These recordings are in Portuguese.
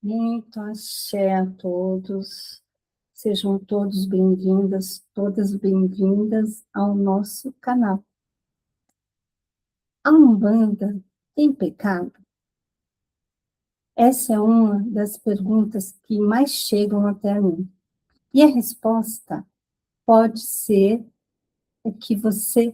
Muito axé a todos. Sejam todos bem-vindas, todas bem-vindas ao nosso canal. A Umbanda tem pecado? Essa é uma das perguntas que mais chegam até mim. E a resposta pode ser o que você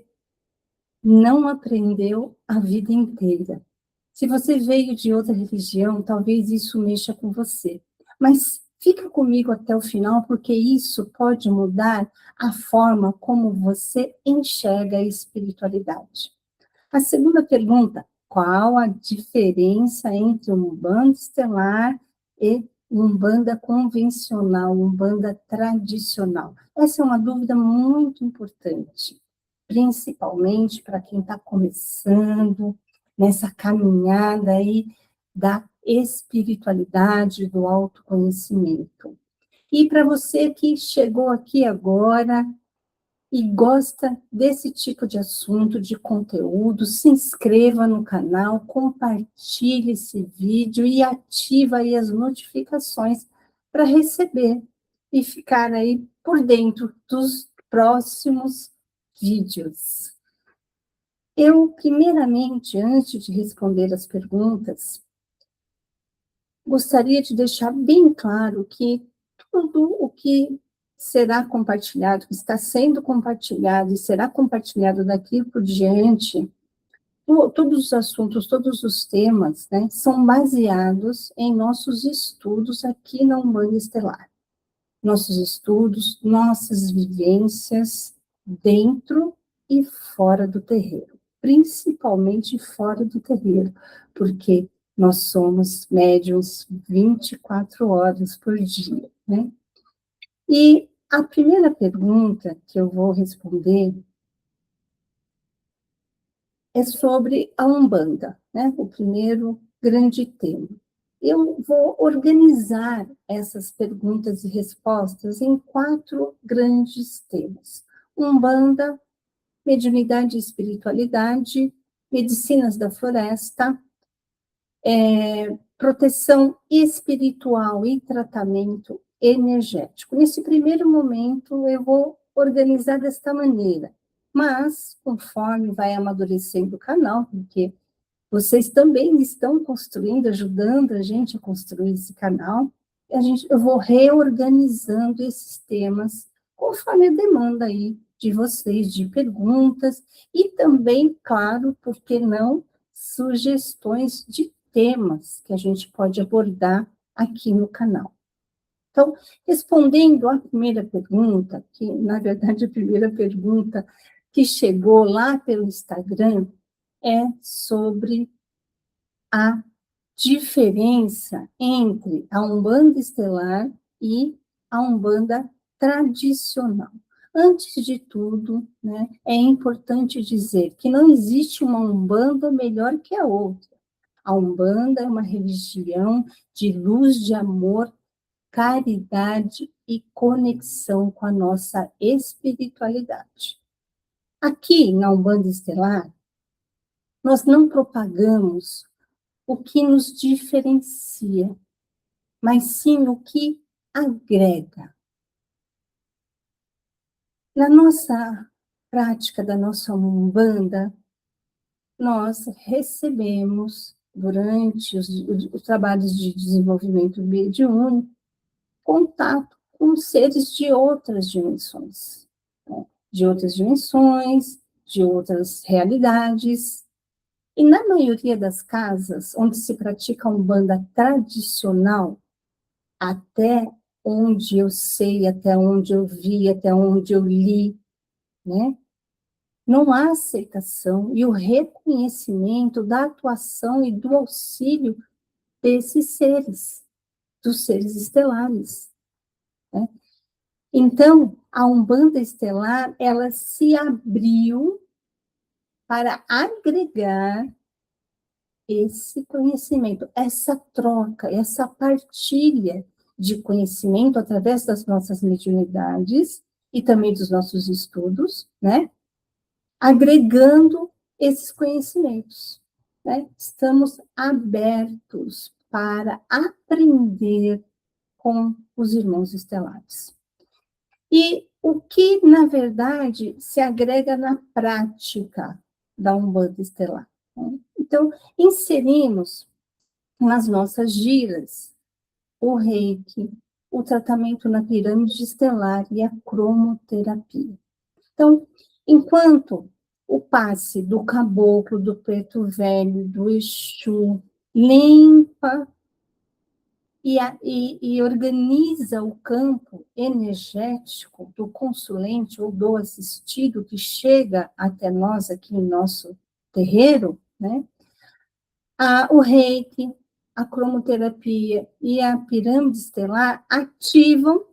não aprendeu a vida inteira. Se você veio de outra religião, talvez isso mexa com você. Mas fica comigo até o final, porque isso pode mudar a forma como você enxerga a espiritualidade. A segunda pergunta: qual a diferença entre Umbanda estelar e Umbanda convencional, Umbanda tradicional? Essa é uma dúvida muito importante, principalmente para quem está começando nessa caminhada aí da espiritualidade, do autoconhecimento. E para você que chegou aqui agora e gosta desse tipo de assunto, de conteúdo, se inscreva no canal, compartilhe esse vídeo e ativa aí as notificações para receber e ficar aí por dentro dos próximos vídeos. Eu, primeiramente, antes de responder as perguntas, gostaria de deixar bem claro que tudo o que será compartilhado, que está sendo compartilhado e será compartilhado daqui por diante, todos os assuntos, todos os temas, né, são baseados em nossos estudos aqui na Umbanda Estelar. Nossos estudos, nossas vivências dentro e fora do terreiro, principalmente fora do terreiro, porque nós somos médiuns 24 horas por dia, né? E a primeira pergunta que eu vou responder é sobre a Umbanda, né? O primeiro grande tema. Eu vou organizar essas perguntas e respostas em 4 grandes temas: Umbanda, mediunidade e espiritualidade, medicinas da floresta, proteção espiritual e tratamento energético. Nesse primeiro momento, eu vou organizar desta maneira, mas conforme vai amadurecendo o canal, porque vocês também estão construindo, ajudando a gente a construir esse canal, eu vou reorganizando esses temas conforme a demanda aí de vocês, de perguntas, e também, claro, por que não, sugestões de temas que a gente pode abordar aqui no canal. Então, respondendo à primeira pergunta, que na verdade a primeira pergunta que chegou lá pelo Instagram é sobre a diferença entre a Umbanda Estelar e a Umbanda tradicional. Antes de tudo, né, é importante dizer que não existe uma Umbanda melhor que a outra. A Umbanda é uma religião de luz, de amor, caridade e conexão com a nossa espiritualidade. Aqui, na Umbanda Estelar, nós não propagamos o que nos diferencia, mas sim o que agrega. Na nossa prática da nossa Umbanda, nós recebemos, durante os trabalhos de desenvolvimento mediúnico, contato com seres de outras dimensões, né? De outras realidades. E na maioria das casas onde se pratica a Umbanda tradicional, até onde eu sei, até onde eu vi, até onde eu li, né? Não há aceitação e o reconhecimento da atuação e do auxílio desses seres, dos seres estelares, né? Então, a Umbanda Estelar, ela se abriu para agregar esse conhecimento, essa troca, essa partilha de conhecimento através das nossas mediunidades e também dos nossos estudos, né? Agregando esses conhecimentos, né? Estamos abertos para aprender com os irmãos estelares. E o que, na verdade, se agrega na prática da Umbanda Estelar, né? Então, inserimos nas nossas giras o reiki, o tratamento na pirâmide estelar e a cromoterapia. Então, enquanto o passe do caboclo, do preto velho, do Exu, limpa e organiza o campo energético do consulente ou do assistido que chega até nós aqui em nosso terreiro, né? O reiki, a cromoterapia e a pirâmide estelar ativam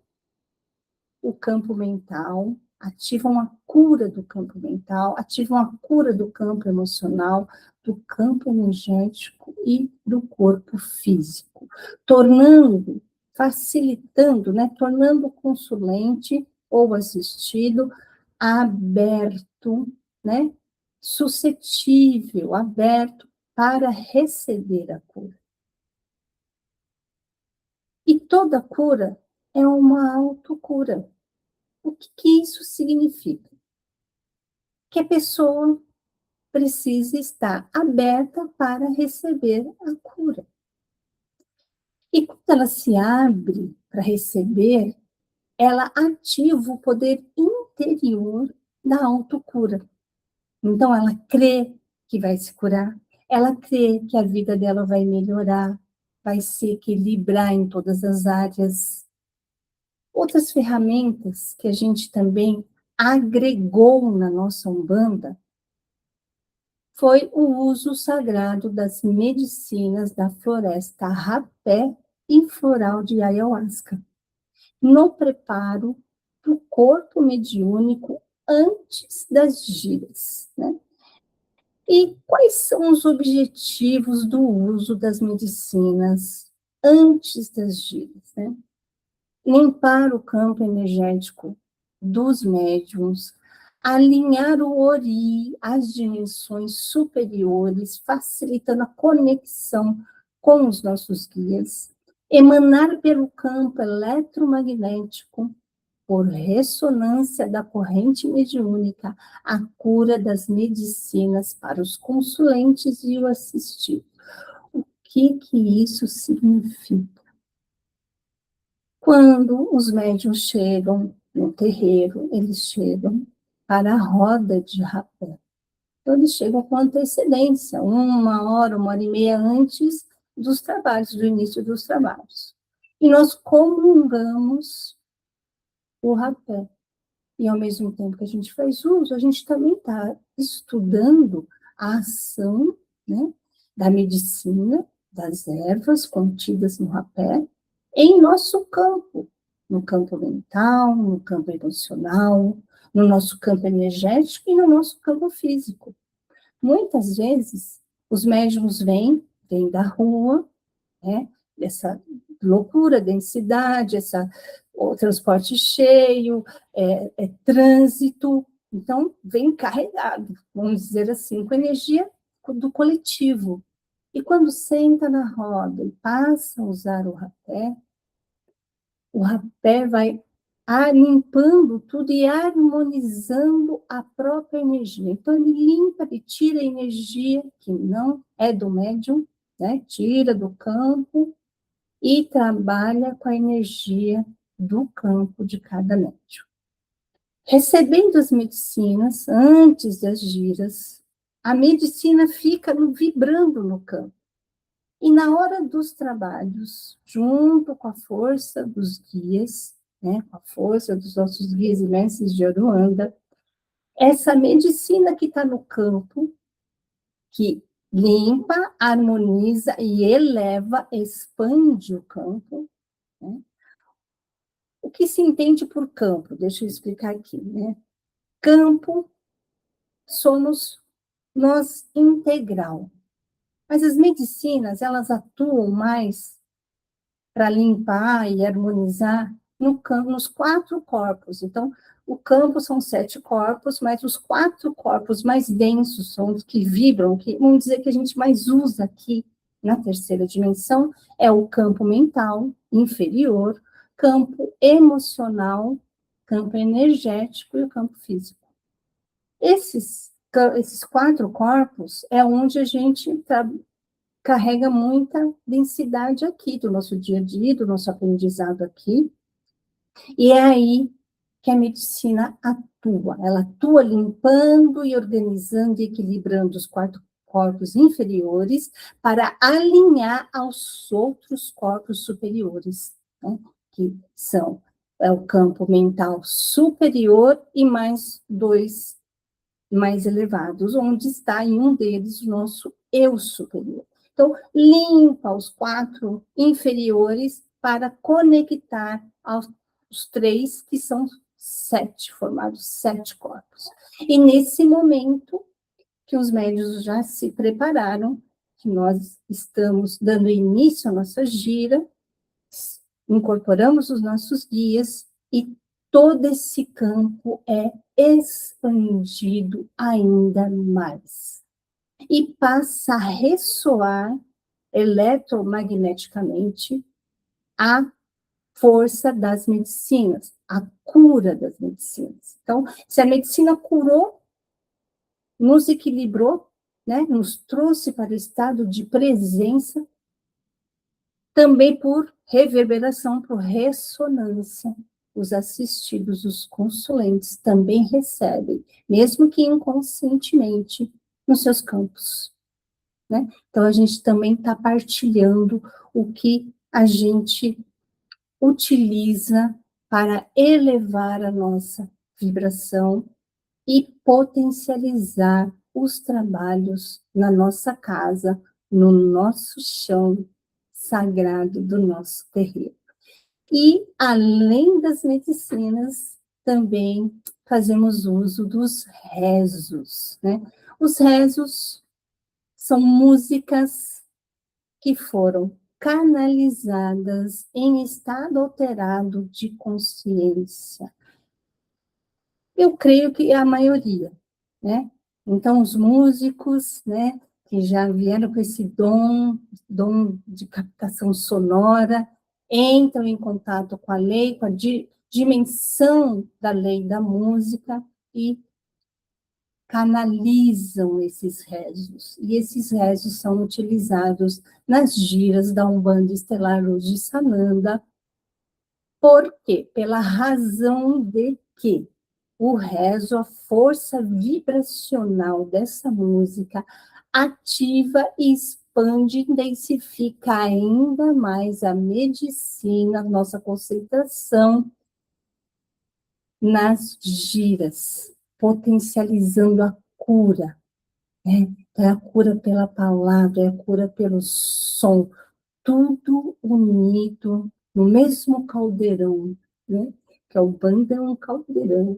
o campo mental, ativam a cura do campo mental, ativam a cura do campo emocional, do campo energético e do corpo físico, tornando, facilitando, né, tornando o consulente ou assistido aberto, né, suscetível, aberto para receber a cura. E toda cura é uma autocura. O que isso significa? Que a pessoa precisa estar aberta para receber a cura. E quando ela se abre para receber, ela ativa o poder interior da autocura. Então, ela crê que vai se curar, ela crê que a vida dela vai melhorar, vai se equilibrar em todas as áreas. Outras ferramentas que a gente também agregou na nossa Umbanda foi o uso sagrado das medicinas da floresta rapé e floral de ayahuasca, no preparo do corpo mediúnico antes das giras, né? E quais são os objetivos do uso das medicinas antes das giras, né? Limpar o campo energético dos médiums, alinhar o ori às dimensões superiores, facilitando a conexão com os nossos guias, emanar pelo campo eletromagnético, por ressonância da corrente mediúnica, a cura das medicinas para os consulentes e o assistido. O que isso significa? Quando os médiuns chegam no terreiro, eles chegam para a roda de rapé. Então, eles chegam com antecedência, 1 hora e meia antes dos trabalhos, do início dos trabalhos. E nós comungamos o rapé. E, ao mesmo tempo que a gente faz uso, a gente também está estudando a ação, né, da medicina, das ervas contidas no rapé, em nosso campo, no campo mental, no campo emocional, no nosso campo energético e no nosso campo físico. Muitas vezes, os médiums vêm da rua, né, dessa loucura, densidade, o transporte cheio, trânsito, então vem carregado, vamos dizer assim, com energia do coletivo. E quando senta na roda e passa a usar o rapé vai limpando tudo e harmonizando a própria energia. Então, ele limpa, ele tira a energia que não é do médium, né? Tira do campo e trabalha com a energia do campo de cada médium. Recebendo as medicinas antes das giras, a medicina fica vibrando no campo. E na hora dos trabalhos, junto com a força dos guias, né, com a força dos nossos guias e mestres de Aruanda, essa medicina que está no campo, que limpa, harmoniza e eleva, expande o campo, né? O que se entende por campo? Deixa eu explicar aqui, né? Campo somos nós integral. Mas as medicinas, elas atuam mais para limpar e harmonizar no campo, nos 4 corpos. Então, o campo são 7 corpos, mas os 4 corpos mais densos são os que vibram, que vamos dizer que a gente mais usa aqui na terceira dimensão, é o campo mental inferior, campo emocional, campo energético e o campo físico. Esses 4 corpos é onde a gente carrega muita densidade aqui do nosso dia a dia, do nosso aprendizado aqui, e é aí que a medicina atua. Ela atua limpando e organizando e equilibrando os 4 corpos inferiores para alinhar aos outros corpos superiores, né? Que são o campo mental superior e mais 2 mais elevados, onde está em um deles o nosso eu superior. Então, limpa os 4 inferiores para conectar aos 3, que são 7, formados 7 corpos. E nesse momento que os médios já se prepararam, que nós estamos dando início à nossa gira, incorporamos os nossos guias e todo esse campo é expandido ainda mais e passa a ressoar eletromagneticamente a força das medicinas, a cura das medicinas. Então, se a medicina curou, nos equilibrou, né, nos trouxe para o estado de presença, também por reverberação, por ressonância, os assistidos, os consulentes também recebem, mesmo que inconscientemente, nos seus campos, né? Então, a gente também está partilhando o que a gente utiliza para elevar a nossa vibração e potencializar os trabalhos na nossa casa, no nosso chão sagrado do nosso terreiro. E, além das medicinas, também fazemos uso dos rezos, né? Os rezos são músicas que foram canalizadas em estado alterado de consciência. Eu creio que é a maioria, né? Então, os músicos, né, que já vieram com esse dom de captação sonora, entram em contato com a lei, com a dimensão da lei da música e canalizam esses rezos. E esses rezos são utilizados nas giras da Umbanda Estelar Luz de Sananda. Por quê? Pela razão de que o rezo, a força vibracional dessa música, ativa e expande, intensifica ainda mais a medicina, a nossa concentração nas giras, potencializando a cura, né? É a cura pela palavra, é a cura pelo som, tudo unido no mesmo caldeirão, né? Que a Umbanda é um caldeirão.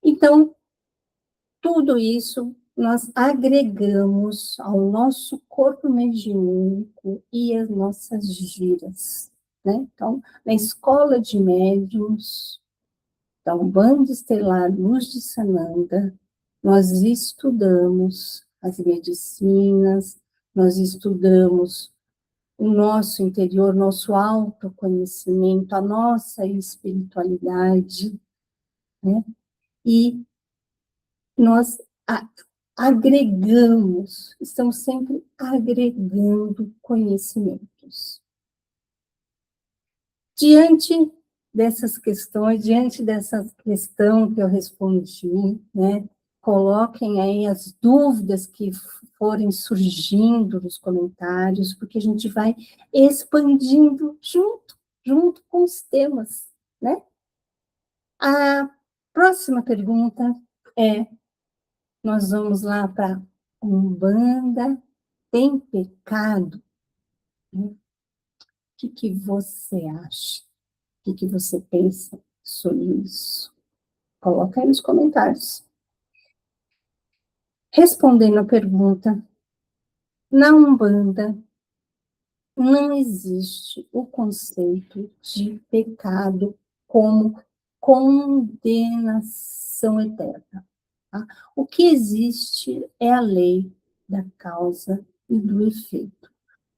Então, tudo isso nós agregamos ao nosso corpo mediúnico e às nossas giras, né? Então, na escola de médiuns da Umbanda Estelar Luz de Sananda, nós estudamos as medicinas, nós estudamos o nosso interior, nosso autoconhecimento, a nossa espiritualidade, né? E nós agregamos, estamos sempre agregando conhecimentos. Diante dessas questões, diante dessa questão que eu respondi, né, coloquem aí as dúvidas que forem surgindo nos comentários, porque a gente vai expandindo junto com os temas, né? A próxima pergunta é, nós vamos lá para Umbanda tem pecado? O que você acha? O que você pensa sobre isso? Coloca aí nos comentários. Respondendo a pergunta, na Umbanda não existe o conceito de pecado como condenação eterna. Tá? O que existe é a lei da causa e do efeito.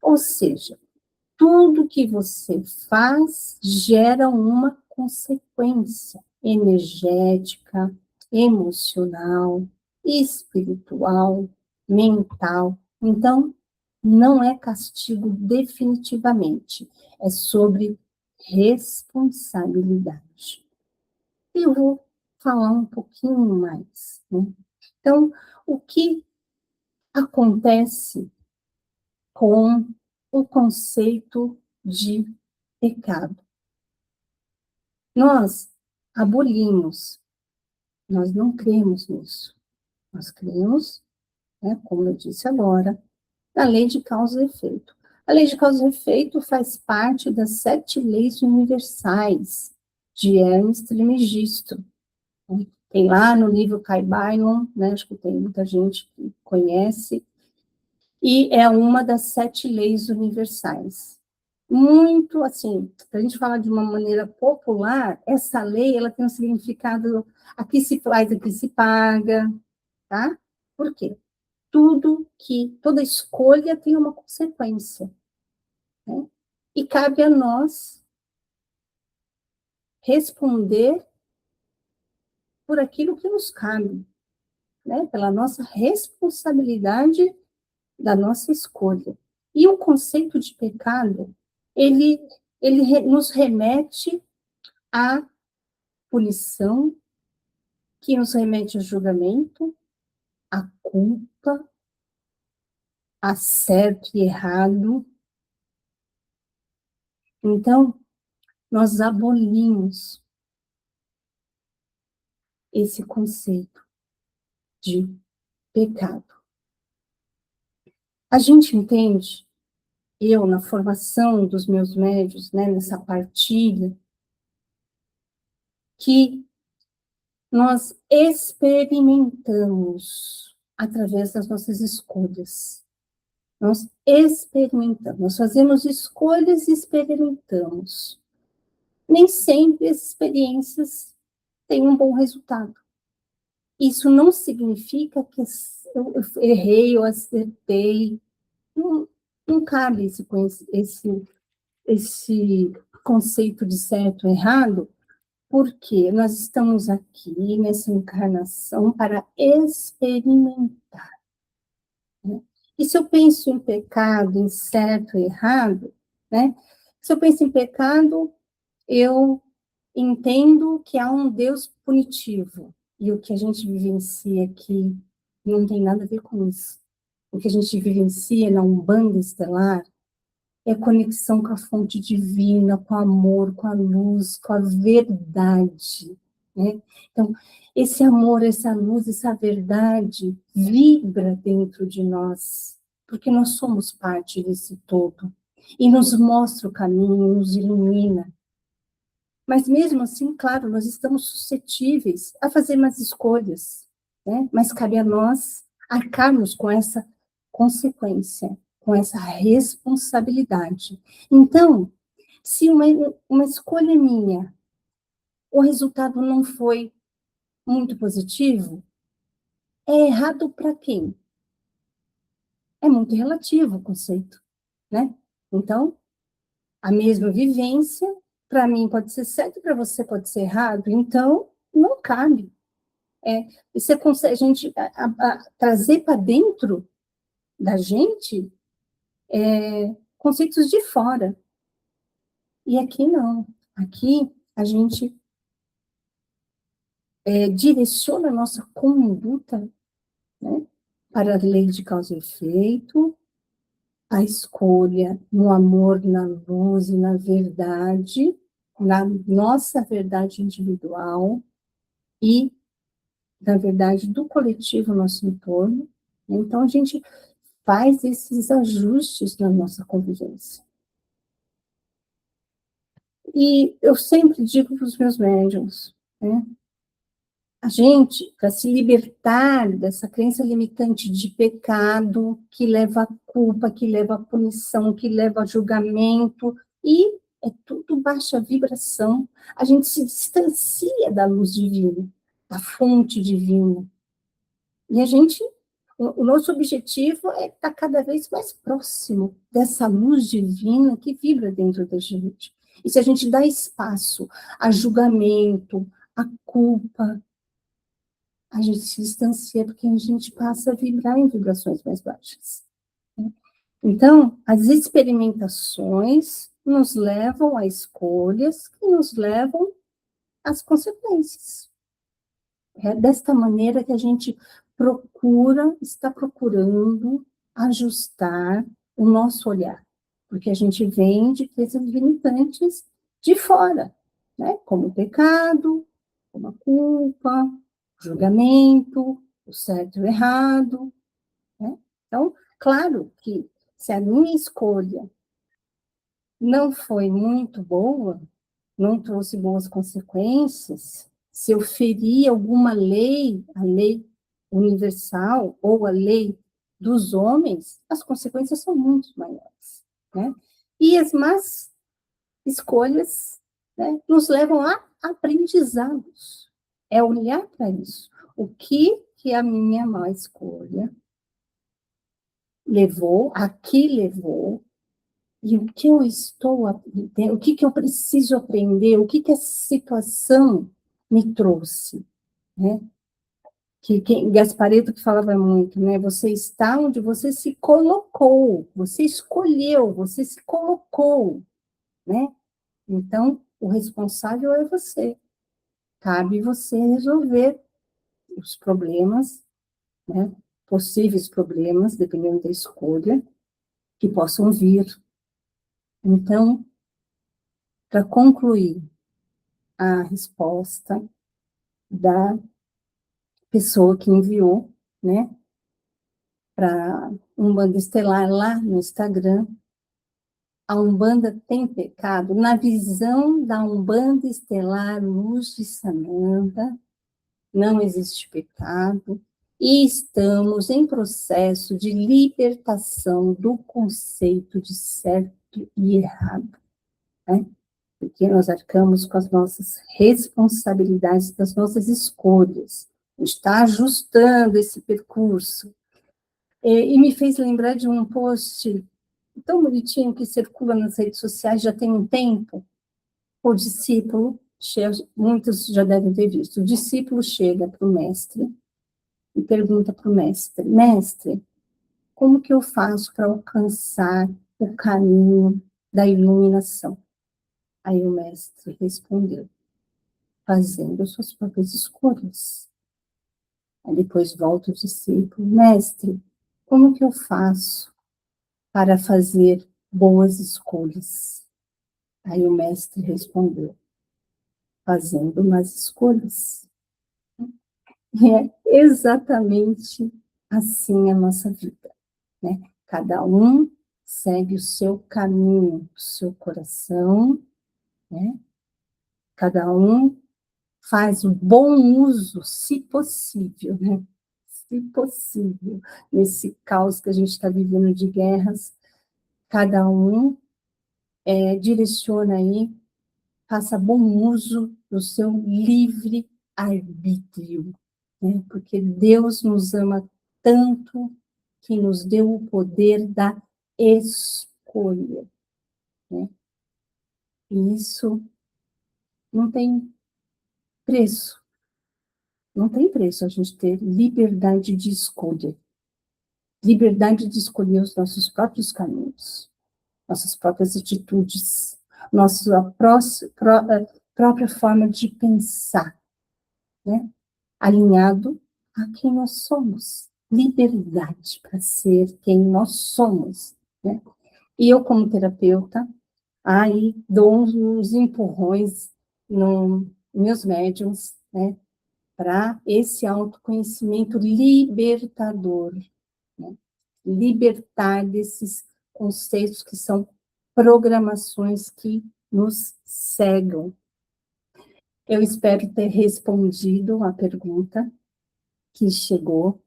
Ou seja, tudo que você faz gera uma consequência energética, emocional, espiritual, mental. Então, não é castigo definitivamente, é sobre responsabilidade. Eu vou falar um pouquinho mais, né? Então, o que acontece com o conceito de pecado? Nós abolimos, nós não cremos nisso. Nós cremos, né, como eu disse agora, na lei de causa e efeito. A lei de causa e efeito faz parte das 7 leis universais de Hermes Trismegisto. Tem lá no livro Caibalion, né, acho que tem muita gente que conhece, e é uma das 7 leis universais. Muito, assim, para a gente falar de uma maneira popular, essa lei, ela tem um significado, aqui se faz, aqui se paga, tá? Por quê? Toda escolha tem uma consequência, né? E cabe a nós responder por aquilo que nos cabe, né? Pela nossa responsabilidade da nossa escolha. E o conceito de pecado, ele, nos remete à punição, que nos remete ao julgamento, à culpa, a certo e errado. Então, nós abolimos esse conceito de pecado. A gente entende, eu, na formação dos meus médios, né, nessa partilha, que nós experimentamos através das nossas escolhas. Nós experimentamos, nós fazemos escolhas e experimentamos. Nem sempre as experiências têm um bom resultado. Isso não significa que eu errei ou acertei. Não, não cabe esse conceito de certo ou errado, porque nós estamos aqui nessa encarnação para experimentar, né? E se eu penso em pecado, em certo e errado, né? Se eu penso em pecado, eu entendo que há um Deus punitivo, e o que a gente vivencia aqui não tem nada a ver com isso. O que a gente vivencia na Umbanda Estelar é conexão com a fonte divina, com o amor, com a luz, com a verdade, né? Então, esse amor, essa luz, essa verdade vibra dentro de nós, porque nós somos parte desse todo, e nos mostra o caminho, nos ilumina. Mas mesmo assim, claro, nós estamos suscetíveis a fazer mais escolhas, né? Mas cabe a nós arcarmos com essa consequência, com essa responsabilidade. Então, se uma escolha minha, o resultado não foi muito positivo, é errado para quem? É muito relativo o conceito, né? Então, a mesma vivência, para mim pode ser certo, para você pode ser errado, então não cabe. E você consegue a gente trazer para dentro da gente conceitos de fora. E aqui não. Aqui a gente direciona a nossa conduta, né, para a lei de causa e efeito, a escolha no amor, na luz e na verdade, na nossa verdade individual e na verdade do coletivo nosso entorno. Então, a gente faz esses ajustes na nossa convivência. E eu sempre digo para os meus médiuns, né, a gente, para se libertar dessa crença limitante de pecado, que leva à culpa, que leva à punição, que leva a julgamento, e é tudo baixa vibração, a gente se distancia da luz divina, da fonte divina. E a gente O nosso objetivo é estar cada vez mais próximo dessa luz divina que vibra dentro da gente. E se a gente dá espaço a julgamento, a culpa, a gente se distancia porque a gente passa a vibrar em vibrações mais baixas. Então, as experimentações nos levam a escolhas que nos levam às consequências. É desta maneira que a gente está procurando ajustar o nosso olhar, porque a gente vem de crenças limitantes de fora, né? Como o pecado, como a culpa, o julgamento, o certo e o errado, né? Então, claro que se a minha escolha não foi muito boa, não trouxe boas consequências, se eu feri alguma lei, a lei universal ou a lei dos homens, as consequências são muito maiores, né? E as más escolhas, né, nos levam a aprendizados. É olhar para isso. O que a minha má escolha levou, aqui levou, e o que eu estou aprendendo, o que eu preciso aprender, o que essa situação me trouxe, né? Gasparetto que falava muito, né? Você está onde você se colocou, você escolheu, você se colocou, né? Então, o responsável é você. Cabe você resolver os problemas, né? Possíveis problemas, dependendo da escolha, que possam vir. Então, para concluir, a resposta da pessoa que enviou, né, para Umbanda Estelar lá no Instagram. A Umbanda tem pecado? Na visão da Umbanda Estelar Luz de Sananda, não existe pecado e estamos em processo de libertação do conceito de certo e errado, né? Porque nós arcamos com as nossas responsabilidades, das nossas escolhas. A gente está ajustando esse percurso. E me fez lembrar de um post tão bonitinho que circula nas redes sociais já tem um tempo. O discípulo, muitos já devem ter visto, o discípulo chega para o mestre e pergunta para o mestre, mestre, como que eu faço para alcançar o caminho da iluminação? Aí o mestre respondeu, fazendo suas próprias escolhas. Aí depois volta o discípulo, mestre, como que eu faço para fazer boas escolhas? Aí o mestre respondeu, fazendo más escolhas. E é exatamente assim a nossa vida, né? Cada um segue o seu caminho, o seu coração, né? Cada um faz um bom uso, se possível, né? Se possível, nesse caos que a gente está vivendo de guerras, cada um direciona aí, faça bom uso do seu livre arbítrio, né? Porque Deus nos ama tanto que nos deu o poder da escolha, né? E isso não tem preço, não tem preço a gente ter liberdade de escolher os nossos próprios caminhos, nossas próprias atitudes, nossa própria forma de pensar, né? Alinhado a quem nós somos. Liberdade para ser quem nós somos, né? E eu, como terapeuta, aí dou uns empurrões nos meus médiums, né? Para esse autoconhecimento libertador, né? Libertar desses conceitos que são programações que nos cegam. Eu espero ter respondido a pergunta que chegou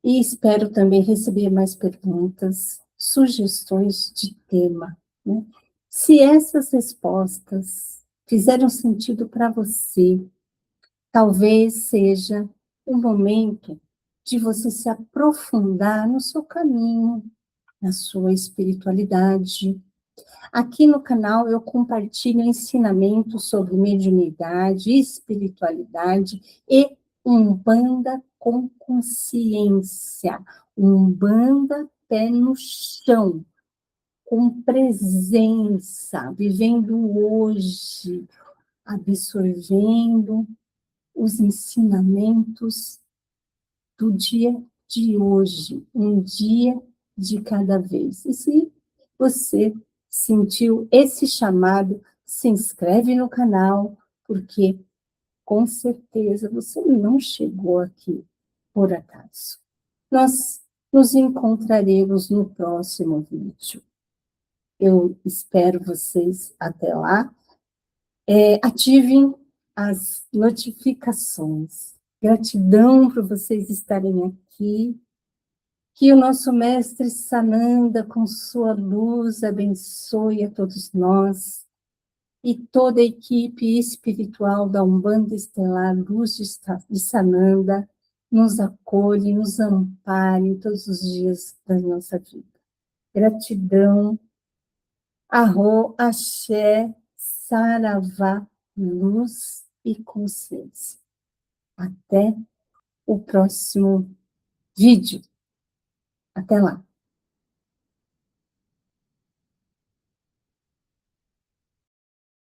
e espero também receber mais perguntas, sugestões de tema, né? Se essas respostas fizeram sentido para você, talvez seja o momento de você se aprofundar no seu caminho, na sua espiritualidade. Aqui no canal eu compartilho ensinamentos sobre mediunidade, espiritualidade e Umbanda com consciência. Umbanda pé no chão, com presença, vivendo hoje, absorvendo os ensinamentos do dia de hoje, um dia de cada vez. E se você sentiu esse chamado, se inscreve no canal, porque com certeza você não chegou aqui por acaso. Nós nos encontraremos no próximo vídeo. Eu espero vocês até lá. Ativem as notificações. Gratidão por vocês estarem aqui. Que o nosso mestre Sananda, com sua luz, abençoe a todos nós e toda a equipe espiritual da Umbanda Estelar Luz de Sananda nos acolhe, nos ampare todos os dias da nossa vida. Gratidão. Arro, axé, saravá, luz e consciência. Até o próximo vídeo. Até lá.